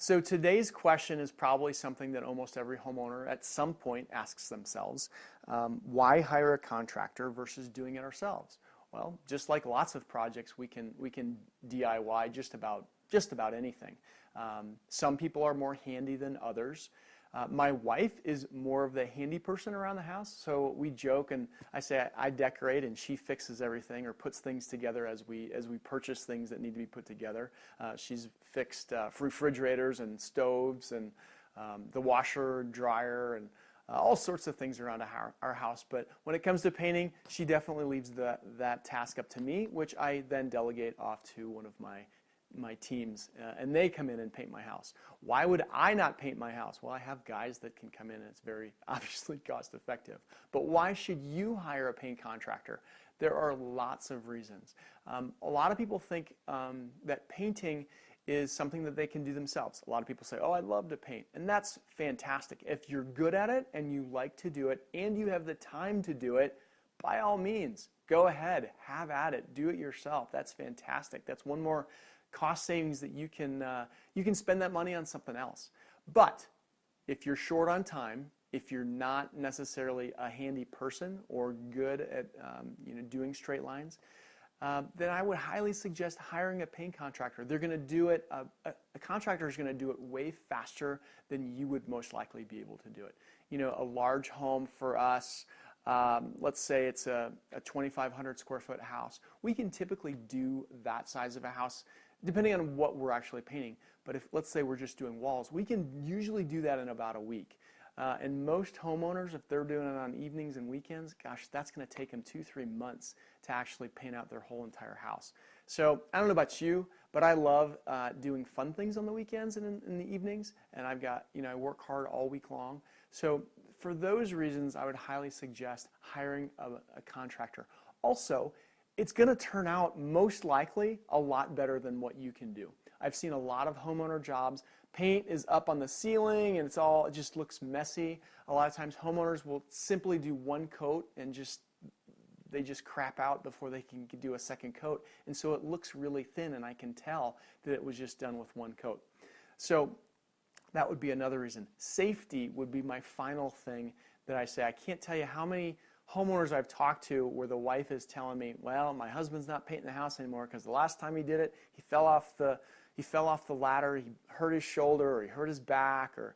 So today's question is probably something that almost every homeowner at some point asks themselves. Why hire a contractor versus doing it ourselves? Well, just like lots of projects, we can DIY just about anything. Some people are more handy than others. My wife is more of the handy person around the house, so we joke and I say I decorate and she fixes everything or puts things together as we purchase things that need to be put together. She's fixed refrigerators and stoves and the washer, dryer, and all sorts of things around our house. But when it comes to painting, she definitely leaves that task up to me, which I then delegate off to one of my teams, and they come in and paint my house. Why would I not paint my house? Well, I have guys that can come in and it's very obviously cost effective. But why should you hire a paint contractor? There are lots of reasons. A lot of people think that painting is something that they can do themselves. A lot of people say, oh, I'd love to paint, and that's fantastic. If you're good at it and you like to do it and you have the time to do it, by all means, go ahead, have at it, do it yourself. That's fantastic. That's one more cost savings that you can spend that money on something else. But if you're short on time, if you're not necessarily a handy person or good at doing straight lines, then I would highly suggest hiring a paint contractor. They're going to do it. A contractor is going to do it way faster than you would most likely be able to do it. You know, a large home for us. Let's say it's a 2,500 square foot house. We can typically do that size of a house depending on what we're actually painting. But if, let's say we're just doing walls, we can usually do that in about a week. And most homeowners, if they're doing it on evenings and weekends, gosh, that's going to take them 2-3 months to actually paint out their whole entire house. So I don't know about you, but I love doing fun things on the weekends and in the evenings. And I've got, I work hard all week long. So for those reasons, I would highly suggest hiring a contractor. Also, it's going to turn out most likely a lot better than what you can do. I've seen a lot of homeowner jobs. Paint is up on the ceiling and it just looks messy. A lot of times homeowners will simply do one coat and they just crap out before they can do a second coat. And so it looks really thin, and I can tell that it was just done with one coat. So that would be another reason. Safety would be my final thing that I say. I can't tell you how many homeowners I've talked to where the wife is telling me, well, my husband's not painting the house anymore because the last time he did it, he fell off the ladder, he hurt his shoulder, or he hurt his back, or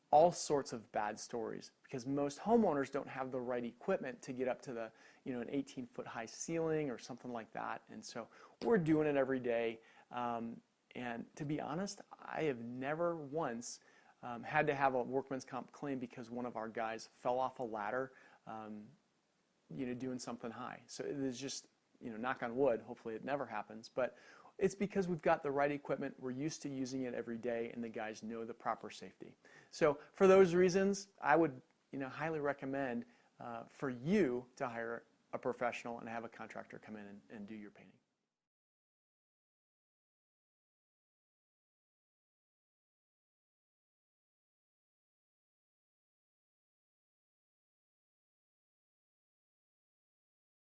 all sorts of bad stories, because most homeowners don't have the right equipment to get up to the, an 18-foot high ceiling or something like that. And so we're doing it every day. And to be honest, I have never once had to have a workman's comp claim because one of our guys fell off a ladder doing something high. So it is just, knock on wood, hopefully it never happens, but it's because we've got the right equipment, we're used to using it every day, and the guys know the proper safety. So for those reasons, I would highly recommend for you to hire a professional and have a contractor come in and do your painting.